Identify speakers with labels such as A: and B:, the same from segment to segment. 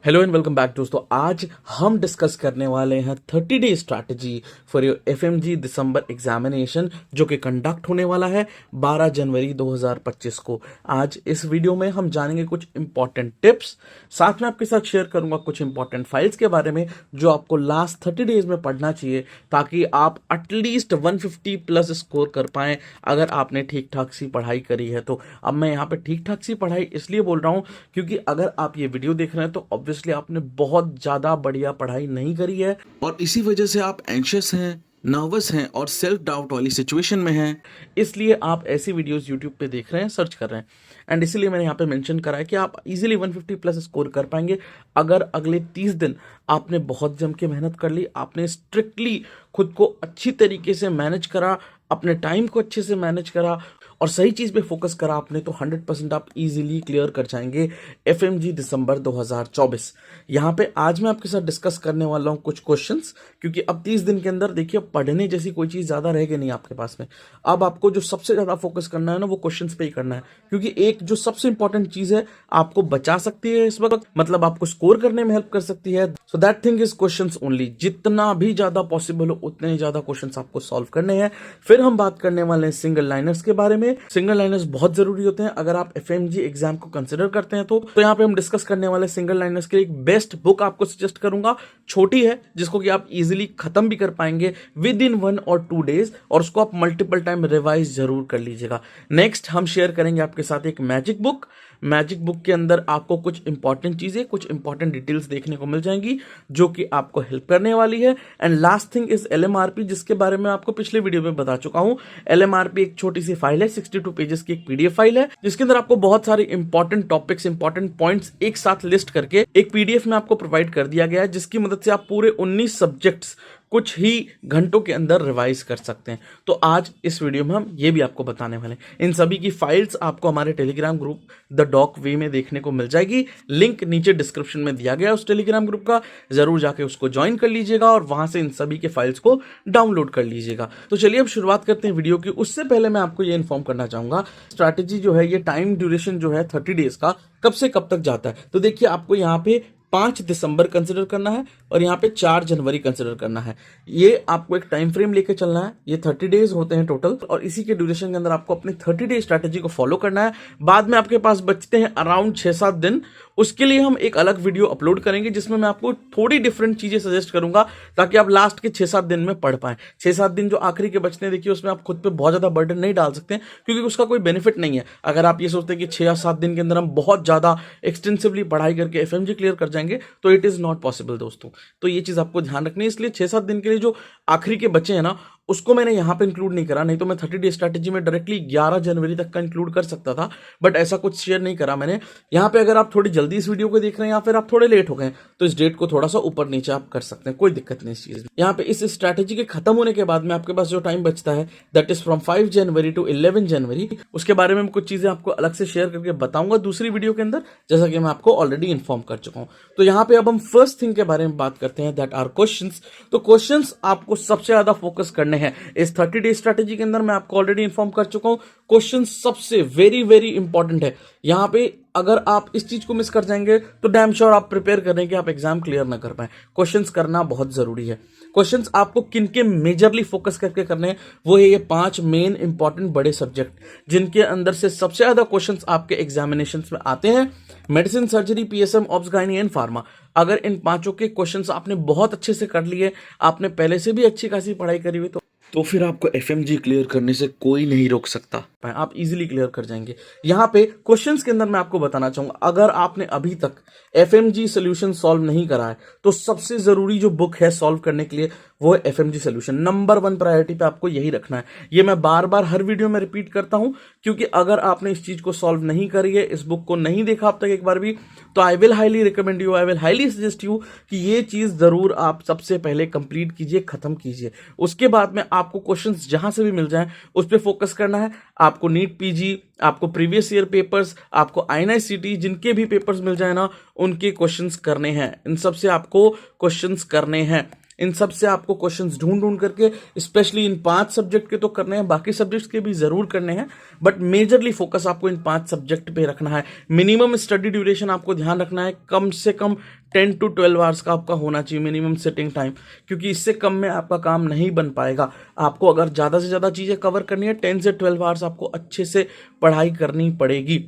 A: Hello and welcome back दोस्तों। आज हम डिस्कस करने वाले हैं 30 day strategy for your FMG December examination जो कि कंडक्ट होने वाला है 12 जनवरी 2025 को। आज इस वीडियो में हम जानेंगे कुछ इंपॉर्टेंट टिप्स, साथ में आपके साथ शेयर करूंगा कुछ इंपॉर्टेंट फाइल्स के बारे में जो आपको लास्ट 30 डेज में पढ़ना चाहिए ताकि आप एटलीस्ट 150 प्लस स्कोर कर पाएं अगर आपने ठीक ठाक सी पढ़ाई करी है। तो अब मैं यहाँ पे ठीक ठाक सी पढ़ाई इसलिए बोल रहा हूँ क्योंकि अगर आप ये वीडियो देख रहे हैं तो ऑब्वियसली आपने बहुत ज्यादा बढ़िया पढ़ाई नहीं करी है और इसी वजह से आप एंशियस हैं, नर्वस हैं और सेल्फ डाउट वाली सिचुएशन में हैं। इसलिए आप ऐसी वीडियोस यूट्यूब पे देख रहे हैं, सर्च कर रहे हैं, एंड इसीलिए मैंने यहाँ पे मेंशन करा है कि आप इजीली 150 प्लस स्कोर कर पाएंगे अगर अगले 30 दिन आपने बहुत जम के मेहनत कर ली, आपने स्ट्रिक्टली खुद को अच्छी तरीके से मैनेज करा, अपने टाइम को अच्छे से मैनेज करा और सही चीज़ पे फोकस करा आपने, तो 100% आप इजीली क्लियर कर जाएंगे एफएमजी दिसंबर 2024। यहाँ पे आज मैं आपके साथ डिस्कस करने वाला हूँ कुछ क्वेश्चंस, क्योंकि अब 30 दिन के अंदर देखिए पढ़ने जैसी कोई चीज़ ज़्यादा रहेगी नहीं आपके पास में। अब आपको जो सबसे ज़्यादा फोकस करना है ना वो क्वेश्चंस पे ही करना है, क्योंकि एक जो सबसे इंपॉर्टेंट चीज़ है आपको बचा सकती है इस वक्त, मतलब आपको स्कोर करने में हेल्प कर सकती है। So that thing is questions only. जितना भी ज़्यादा पॉसिबल हो उतने ही ज़्यादा क्वेश्चंस आपको सॉल्व करने हैं। फिर हम बात करने वाले हैं सिंगल लाइनर्स के बारे में। सिंगल लाइनर्स बहुत जरूरी होते हैं अगर आप एफएमजी एग्जाम को कंसिडर करते हैं तो यहाँ पे हम डिस्कस करने वाले सिंगल लाइनर्स के लिए एक बेस्ट बुक आपको सजेस्ट करूंगा। छोटी है जिसको कि आप इजीली खत्म भी कर पाएंगे विद इन 1 और 2 डेज, और उसको आप मल्टीपल टाइम रिवाइज जरूर कर लीजिएगा। नेक्स्ट हम शेयर करेंगे आपके साथ एक मैजिक बुक। मैजिक बुक के अंदर आपको कुछ इंपॉर्टेंट चीजें, कुछ इंपॉर्टेंट डिटेल्स देखने को मिल जाएंगी जो कि आपको हेल्प करने वाली है। एंड लास्ट थिंग इज एलएमआरपी, जिसके बारे में आपको पिछले वीडियो में बता चुका हूं। एलएमआरपी एक छोटी सी फाइल है, 62 पेजेस की एक पीडीएफ फाइल है जिसके अंदर आपको बहुत सारे इंपॉर्टेंट टॉपिक्स, इंपॉर्टेंट पॉइंट्स एक साथ लिस्ट करके एक पीडीएफ में आपको प्रोवाइड कर दिया गया है, जिसकी मदद से आप पूरे 19 सब्जेक्ट्स कुछ ही घंटों के अंदर रिवाइज कर सकते हैं। तो आज इस वीडियो में हम ये भी आपको बताने वाले हैं। इन सभी की फाइल्स आपको हमारे टेलीग्राम ग्रुप द डॉक वे में देखने को मिल जाएगी। लिंक नीचे डिस्क्रिप्शन में दिया गया है उस टेलीग्राम ग्रुप का, जरूर जाके उसको ज्वाइन कर लीजिएगा और वहां से इन सभी के फाइल्स को डाउनलोड कर लीजिएगा। तो चलिए अब शुरुआत करते हैं वीडियो की। उससे पहले मैं आपको ये इन्फॉर्म करना चाहूंगा, स्ट्रैटेजी जो है, ये टाइम ड्यूरेशन जो है 30 डेज का कब से कब तक जाता है। तो देखिए आपको यहाँ पे 5 दिसंबर कंसिडर करना है और यहाँ पे 4 जनवरी कंसिडर करना है। ये आपको एक टाइम फ्रेम लेके चलना है। ये 30 डेज होते हैं टोटल, और इसी के ड्यूरेशन के अंदर आपको अपनी 30 डे स्ट्रैटेजी को फॉलो करना है। बाद में आपके पास बचते हैं अराउंड 6-7 दिन। उसके लिए हम एक अलग वीडियो अपलोड करेंगे जिसमें मैं आपको थोड़ी डिफरेंट चीजें सजेस्ट करूंगा ताकि आप लास्ट के 6-7 दिन में पढ़ पाएं। 6-7 दिन जो आखिरी के बचते हैं, देखिए उसमें आप खुद पे बहुत ज्यादा बर्डन नहीं डाल सकते क्योंकि उसका कोई बेनिफिट नहीं है। अगर आप ये सोचते हैं कि 6 या 7 दिन के अंदर हम बहुत ज्यादा एक्सटेंसिवली पढ़ाई करके एफएमजी क्लियर कर जाएंगे, तो इट इज नॉट पॉसिबल दोस्तों। तो ये चीज आपको ध्यान रखनी है। इसलिए 6-7 दिन के लिए जो आखिरी के बचे हैं ना, उसको मैंने यहां पे इंक्लूड नहीं करा। नहीं तो मैं 30 डे स्ट्रैटेजी में डायरेक्टली 11 जनवरी तक का इंक्लूड कर सकता था, बट ऐसा कुछ शेयर नहीं करा मैंने। यहां पे अगर आप थोड़ी जल्दी इस वीडियो को देख रहे हैं या फिर आप थोड़े लेट हो गए तो इस डेट को थोड़ा सा ऊपर नीचे आप कर सकते हैं, कोई दिक्कत नहीं इस चीज में। यहाँ पे इस स्ट्रैटेजी के खत्म होने के बाद में आपके पास जो टाइम बचता है that is from 5 January to 11 January. उसके बारे में कुछ चीजें आपको अलग से शेयर करके बताऊंगा दूसरी वीडियो के अंदर, जैसा कि मैं आपको ऑलरेडी इन्फॉर्म कर चुका हूं। तो यहाँ पे अब हम फर्स्ट थिंग के बारे में बात करते हैं, दैट आर क्वेश्चंस। तो क्वेश्चंस आपको सबसे ज्यादा फोकस करने हैं इस 30 डे स्ट्रैटेजी के अंदर। मैं आपको ऑलरेडी इन्फॉर्म कर चुका हूं, क्वेश्चन सबसे वेरी वेरी इंपॉर्टेंट है। यहां पे अगर आप इस चीज को मिस कर जाएंगे तो डैम श्योर आप प्रिपेयर कर रहे हैं कि आप एग्जाम क्लियर ना कर पाए। क्वेश्चंस करना बहुत जरूरी है। क्वेश्चंस आपको किनके मेजरली फोकस करके करने हैं, वो है ये 5 मेन इंपॉर्टेंट बड़े सब्जेक्ट जिनके अंदर से सबसे ज्यादा क्वेश्चंस आपके एग्जामिनेशंस में आते हैं। Medicine, surgery, PSM, obs, gynae and pharma. अगर इन पांचों के क्वेश्चंस आपने बहुत अच्छे से कर लिए, आपने पहले से भी अच्छी खासी पढ़ाई करी हुई, तो फिर आपको एफएमजी क्लियर करने से कोई नहीं रोक सकता। आप इजीली क्लियर कर जाएंगे। यहां पे क्वेश्चंस के अंदर मैं आपको बताना चाहूंगा, अगर आपने अभी तक एफएमजी सॉल्यूशन सॉल्व नहीं करा है तो सबसे जरूरी जो बुक है सॉल्व करने के लिए वो है एफएमजी सॉल्यूशन। नंबर 1 प्रायोरिटी पे आपको यही रखना है। ये मैं बार बार हर वीडियो में रिपीट करता हूं, क्योंकि अगर आपने इस चीज को सॉल्व नहीं करी है, इस बुक को नहीं देखा अब तक एक बार भी, तो I will highly recommend you, I will highly suggest you कि ये चीज जरूर आप सबसे पहले कंप्लीट कीजिए, खत्म कीजिए। उसके बाद में आपको क्वेश्चंस जहां से भी मिल जाएं उस पर फोकस करना है। आपको नीट पीजी, आपको प्रीवियस ईयर पेपर्स, आपको आईएनआईसीटी, जिनके भी पेपर्स मिल जाए ना, उनके क्वेश्चंस करने हैं। इन सब से आपको क्वेश्चंस करने हैं। इन सब से आपको क्वेश्चंस ढूंढ ढूंढ करके, स्पेशली इन 5 सब्जेक्ट के तो करने हैं, बाकी सब्जेक्ट्स के भी जरूर करने हैं, बट मेजरली फोकस आपको इन 5 सब्जेक्ट पे रखना है। मिनिमम स्टडी ड्यूरेशन आपको ध्यान रखना है, कम से कम 10 to 12 आवर्स का आपका होना चाहिए मिनिमम सिटिंग टाइम, क्योंकि इससे कम में आपका काम नहीं बन पाएगा। आपको अगर ज़्यादा से ज़्यादा चीज़ें कवर करनी है, 10 से 12 आवर्स आपको अच्छे से पढ़ाई करनी पड़ेगी।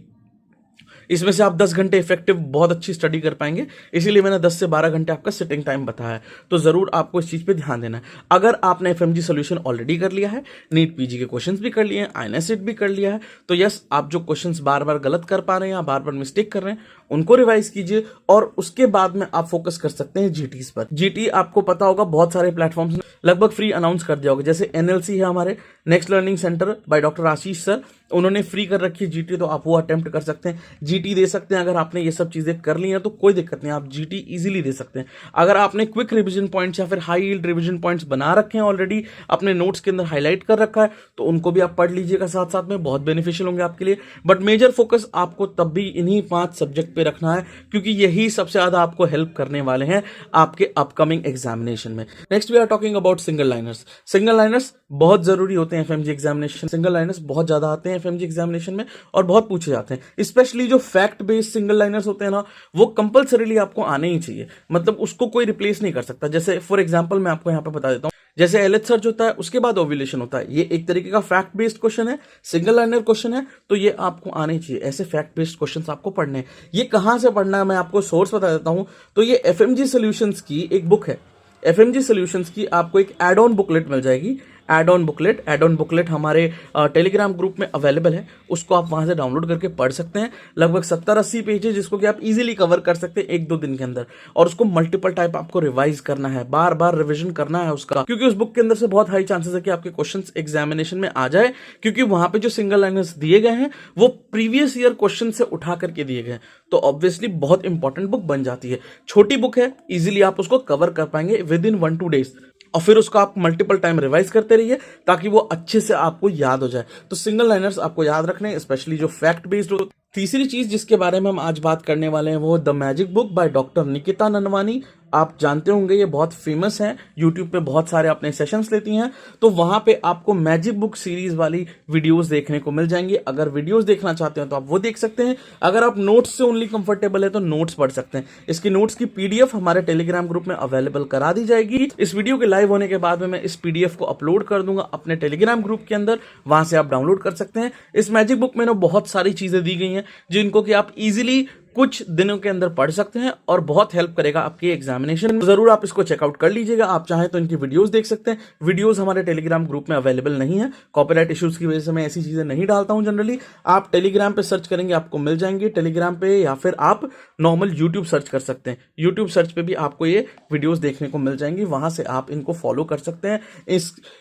A: इसमें से आप 10 घंटे इफेक्टिव बहुत अच्छी स्टडी कर पाएंगे, इसीलिए मैंने 10 से 12 घंटे आपका सिटिंग टाइम बताया है। तो जरूर आपको इस चीज पे ध्यान देना है। अगर आपने एफएमजी सोल्यूशन ऑलरेडी कर लिया है, नीट पीजी के क्वेश्चंस भी कर लिए हैं, आईएनएस सीट भी कर लिया है, तो यस, आप जो क्वेश्चंस बार बार गलत कर पा रहे हैं या बार बार मिस्टेक कर रहे हैं उनको रिवाइज कीजिए, और उसके बाद में आप फोकस कर सकते हैं जीटीज पर। जीटी आपको पता होगा बहुत सारे प्लेटफॉर्म्स लगभग फ्री अनाउंस कर दिया होगा, जैसे एनएलसी है हमारे next learning centre by doctor Ashish sir, उन्होंने फ्री कर रखी है जीटी, तो आप वो अटेम्प्ट कर सकते हैं, जीटी दे सकते हैं। अगर आपने ये सब चीजें कर ली हैं तो कोई दिक्कत नहीं, आप जीटी इजीली दे सकते हैं। अगर आपने क्विक रिवीजन पॉइंट्स या फिर हाई यील्ड रिवीजन पॉइंट्स बना रखे हैं ऑलरेडी, अपने नोट्स के अंदर हाईलाइट कर रखा है, तो उनको भी आप पढ़ लीजिएगा साथ साथ में, बहुत बेनिफिशियल होंगे आपके लिए। बट मेजर फोकस आपको तब भी इन्हीं 5 सब्जेक्ट पे रखना है, क्योंकि यही सबसे ज्यादा आपको हेल्प करने वाले हैं आपके अपकमिंग एग्जामिनेशन में। Next we are talking about single liners. Single liners बहुत जरूरी होते हैं एफएमजी एग्जामिनेशन। सिंगल लाइनर्स बहुत ज्यादा आते हैं एफएमजी एग्जामिनेशन में और बहुत पूछे जाते हैं। स्पेशली जो फैक्ट बेस्ड सिंगल लाइनर्स होते हैं ना, वो कंपलसरीली आपको आने ही चाहिए, मतलब उसको कोई रिप्लेस नहीं कर सकता। जैसे फॉर एग्जांपल मैं आपको यहां पे बता देता हूं, जैसे एलएच सर्च होता है, उसके बाद ओव्यूलेशन होता है, ये एक तरीके का फैक्ट बेस्ड क्वेश्चन है, सिंगल लाइनर क्वेश्चन है, तो ये आपको आने चाहिए। ऐसे फैक्ट बेस्ड क्वेश्चंस आपको पढ़ने हैं। ये कहां से पढ़ना है मैं आपको सोर्स बता देता हूं। तो ये एफएमजी सॉल्यूशंस की एक बुक है, एफएमजी सॉल्यूशंस की आपको एक एड ऑन बुकलेट मिल जाएगी। एड ऑन बुकलेट हमारे टेलीग्राम ग्रुप में अवेलेबल है, उसको आप वहां से डाउनलोड करके पढ़ सकते हैं। लगभग 70-80 पेज है, जिसको कि आप इजीली कवर कर सकते हैं 1-2 दिन के अंदर, और उसको मल्टीपल टाइप आपको रिवाइज करना है, बार बार रिविजन करना है उसका, क्योंकि उस बुक के अंदर से बहुत हाई चांसेस है कि आपके क्वेश्चंस एग्जामिनेशन में आ जाए, क्योंकि वहां पे जो सिंगल लाइनर्स दिए गए हैं वो प्रीवियस ईयर क्वेश्चन से उठा करके दिए गए हैं, तो ऑब्वियसली बहुत इंपॉर्टेंट बुक बन जाती है। छोटी बुक है, इजीली आप उसको कवर कर पाएंगे विद इन 1-2 डेज, और फिर उसको आप मल्टीपल टाइम रिवाइज करते रहिए ताकि वो अच्छे से आपको याद हो जाए। तो सिंगल लाइनर्स आपको याद रखने, स्पेशली जो फैक्ट बेस्ड हो। तीसरी चीज जिसके बारे में हम आज बात करने वाले हैं वो the magic book by doctor Nikita Nanwani. आप जानते होंगे ये बहुत फेमस हैं, यूट्यूब पे बहुत सारे अपने सेशंस लेती हैं, तो वहां पे आपको मैजिक बुक सीरीज वाली वीडियोस देखने को मिल जाएंगी। अगर वीडियोस देखना चाहते हैं तो आप वो देख सकते हैं, अगर आप नोट्स से ओनली कंफर्टेबल है तो नोट्स पढ़ सकते हैं। इसकी नोट्स की पीडीएफ हमारे टेलीग्राम ग्रुप में अवेलेबल करा दी जाएगी। इस वीडियो के लाइव होने के बाद में मैं इस पीडीएफ को अपलोड कर दूंगा अपने टेलीग्राम ग्रुप के अंदर, वहां से आप डाउनलोड कर सकते हैं। इस मैजिक बुक में ना बहुत सारी चीजें दी गई हैं जिनको कि आप इजीली कुछ दिनों के अंदर पढ़ सकते हैं और बहुत हेल्प करेगा आपके एग्जामिनेशन में। जरूर आप इसको चेकआउट कर लीजिएगा। आप चाहें तो इनकी वीडियोस देख सकते हैं, वीडियोस हमारे टेलीग्राम ग्रुप में अवेलेबल नहीं है, कॉपीराइट इश्यूज की वजह से मैं ऐसी चीजें नहीं डालता हूं जनरली। आप टेलीग्राम पे सर्च करेंगे आपको मिल जाएंगे टेलीग्राम पे, या फिर आप नॉर्मल यूट्यूब सर्च कर सकते हैं, यूट्यूब सर्च पे भी आपको ये वीडियोस देखने को मिल जाएंगी, वहां से आप इनको फॉलो कर सकते हैं,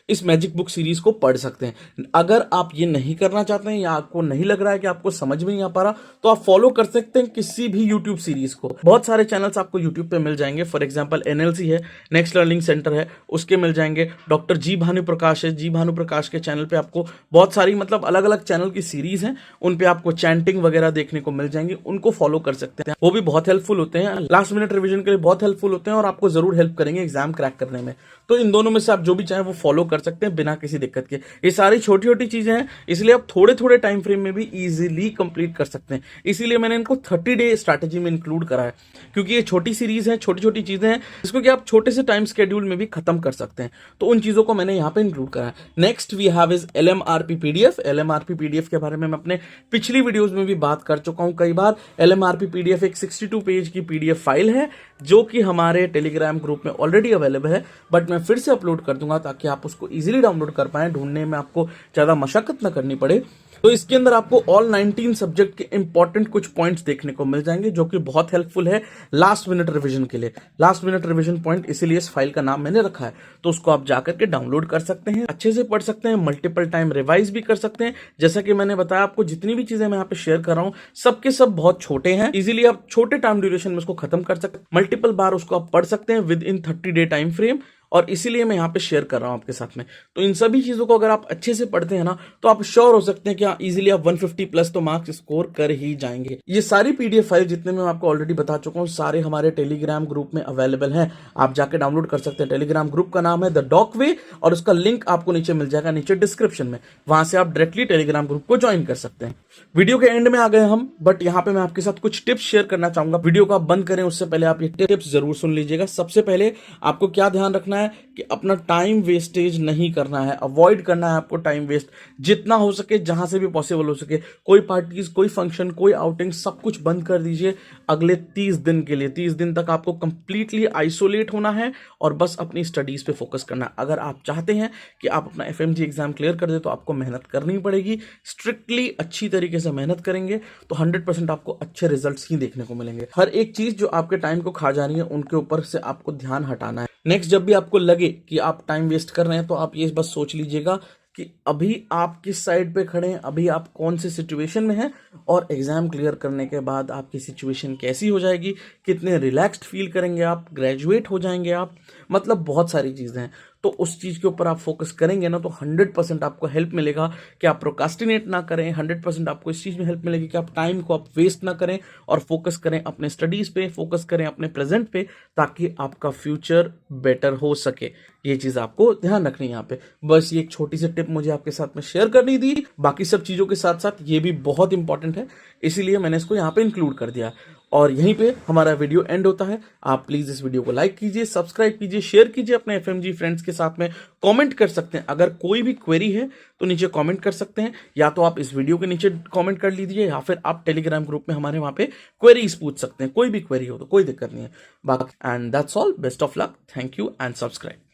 A: इस मैजिक बुक सीरीज को पढ़ सकते हैं। अगर आप ये नहीं करना चाहते हैं या आपको नहीं लग रहा है कि आपको समझ में नहीं आ पा रहा, तो आप फॉलो कर सकते हैं किसी भी यूट्यूब सीरीज को। बहुत सारे चैनल्स आपको यूट्यूब पे मिल जाएंगे, फॉर एग्जांपल एनएलसी है, नेक्स्ट लर्निंग सेंटर है, उसके मिल जाएंगे। डॉक्टर जी भानु प्रकाश है, जी भानु प्रकाश के चैनल पे आपको बहुत सारी मतलब अलग अलग चैनल की सीरीज हैं, उन पे आपको चैंटिंग वगैरह देखने को मिल जाएंगी, उनको फॉलो कर सकते हैं। वो भी बहुत हेल्पफुल होते हैं, लास्ट मिनट रिविजन के लिए बहुत हेल्पफुल होते हैं और आपको जरूर हेल्प करेंगे एग्जाम क्रैक करने में। तो इन दोनों में से आप जो भी चाहें वो फॉलो कर सकते हैं बिना किसी दिक्कत के। ये सारी छोटी छोटी चीजें हैं, इसलिए आप थोड़े थोड़े टाइम फ्रेम में भी इजीली कंप्लीट कर सकते हैं। इसीलिए मैंने इनको 30 डे स्ट्रैटेजी में इंक्लूड करा है, क्योंकि ये छोटी सीरीज है, छोटी छोटी चीजें हैं जिसको कि आप छोटे से टाइम स्केड्यूल में भी खत्म कर सकते हैं। तो उन चीजों को मैंने यहाँ पे इंक्लूड करा है। Next we have is LMRP PDF. LMRP PDF के बारे में मैं अपने पिछली वीडियोस में भी बात कर चुका हूं कई बार। एलएमआरपी पीडीएफ एक 62 पेज की पीडीएफ फाइल है जो कि हमारे टेलीग्राम ग्रुप में ऑलरेडी अवेलेबल है, बट मैं फिर से अपलोड कर दूंगा ताकि आप उसको इजीली डाउनलोड कर पाएं, ढूंढने में आपको ज्यादा मशक्कत न करनी पड़े। तो इसके अंदर आपको ऑल 19 सब्जेक्ट के इंपॉर्टेंट कुछ पॉइंट्स देखने को मिल जाएंगे जो कि बहुत हेल्पफुल है लास्ट मिनट रिवीजन के लिए। लास्ट मिनट रिवीजन पॉइंट इसीलिए इस फाइल का नाम मैंने रखा है। तो उसको आप जाकर के डाउनलोड कर सकते हैं, अच्छे से पढ़ सकते हैं, मल्टीपल टाइम रिवाइज भी कर सकते हैं। जैसा कि मैंने बताया आपको, जितनी भी चीजें मैं यहाँ पे शेयर कर रहा हूँ सबके सब बहुत छोटे हैं, इजीली आप छोटे टाइम ड्यूरेशन में उसको खत्म कर सकते हैं, मल्टीपल बार उसको आप पढ़ सकते हैं with in 30 day time frame, और इसीलिए मैं यहाँ पे शेयर कर रहा हूँ आपके साथ में। तो इन सभी चीज़ों को अगर आप अच्छे से पढ़ते हैं ना, तो आप श्योर हो सकते हैं कि हाँ इजीली आप 150 प्लस तो मार्क्स स्कोर कर ही जाएंगे। ये सारी पीडीएफ फाइल जितने मैं आपको ऑलरेडी बता चुका हूँ, सारे हमारे टेलीग्राम ग्रुप में अवेलेबल हैं। आप जाके डाउनलोड कर सकते हैं। टेलीग्राम ग्रुप का नाम है द डॉक वे, और उसका लिंक आपको नीचे मिल जाएगा, नीचे डिस्क्रिप्शन में। वहां से आप डायरेक्टली टेलीग्राम ग्रुप को ज्वाइन कर सकते हैं। वीडियो के एंड में आ गए हम, बट यहाँ पे मैं आपके साथ कुछ टिप्स शेयर करना चाहूंगा। वीडियो को आप बंद करें उससे पहले आप ये टिप्स जरूर सुन लीजिएगा। सबसे पहले आपको क्या ध्यान रखना है कि अपना टाइम वेस्टेज नहीं करना है, अवॉइड करना है आपको टाइम वेस्ट जितना हो सके, जहां से भी पॉसिबल हो सके। कोई पार्टीज, कोई फंक्शन, कोई आउटिंग, सब कुछ बंद कर दीजिए अगले 30 दिन के लिए। 30 दिन तक आपको कंप्लीटली आइसोलेट होना है और बस अपनी स्टडीज पे फोकस करना है। अगर आप चाहते हैं कि आप अपना एफएमजी एग्जाम क्लियर कर दे तो आपको मेहनत करनी पड़ेगी। स्ट्रिक्टली अच्छी तरीके से मेहनत करेंगे तो 100% आपको अच्छे रिजल्ट्स ही देखने को मिलेंगे। हर एक चीज जो आपके टाइम को खा जा रही है उनके ऊपर से आपको ध्यान हटाना है। नेक्स्ट, जब भी आपको लगे कि आप टाइम वेस्ट कर रहे हैं तो आप ये बस सोच लीजिएगा कि अभी आप किस साइड पे खड़े हैं, अभी आप कौन सी सिचुएशन में हैं, और एग्जाम क्लियर करने के बाद आपकी सिचुएशन कैसी हो जाएगी, कितने रिलैक्स्ड फील करेंगे आप, ग्रेजुएट हो जाएंगे आप। मतलब बहुत सारी चीजें हैं। तो उस चीज के ऊपर आप फोकस करेंगे ना तो 100% आपको हेल्प मिलेगा कि आप प्रोकास्टिनेट ना करें। 100% आपको इस चीज में हेल्प मिलेगी कि आप टाइम को आप वेस्ट ना करें और फोकस करें अपने स्टडीज पे, फोकस करें अपने प्रेजेंट पे, ताकि आपका फ्यूचर बेटर हो सके। ये चीज आपको ध्यान रखनी है यहाँ पे। बस ये एक छोटी सी टिप मुझे आपके साथ में शेयर करनी थी। बाकी सब चीजों के साथ साथ ये भी बहुत इंपॉर्टेंट है, इसीलिए मैंने इसको यहाँ पे इंक्लूड कर दिया। और यहीं पे हमारा वीडियो एंड होता है। आप प्लीज इस वीडियो को लाइक कीजिए, सब्सक्राइब कीजिए, शेयर कीजिए अपने एफएमजी फ्रेंड्स के साथ में। कमेंट कर सकते हैं, अगर कोई भी क्वेरी है तो नीचे कमेंट कर सकते हैं, या तो आप इस वीडियो के नीचे कमेंट कर लीजिए, या फिर आप टेलीग्राम ग्रुप में हमारे वहां पे क्वेरीज पूछ सकते हैं। कोई भी क्वेरी हो तो कोई दिक्कत नहीं है। बाकी and that's all. Best of luck, thank you and subscribe.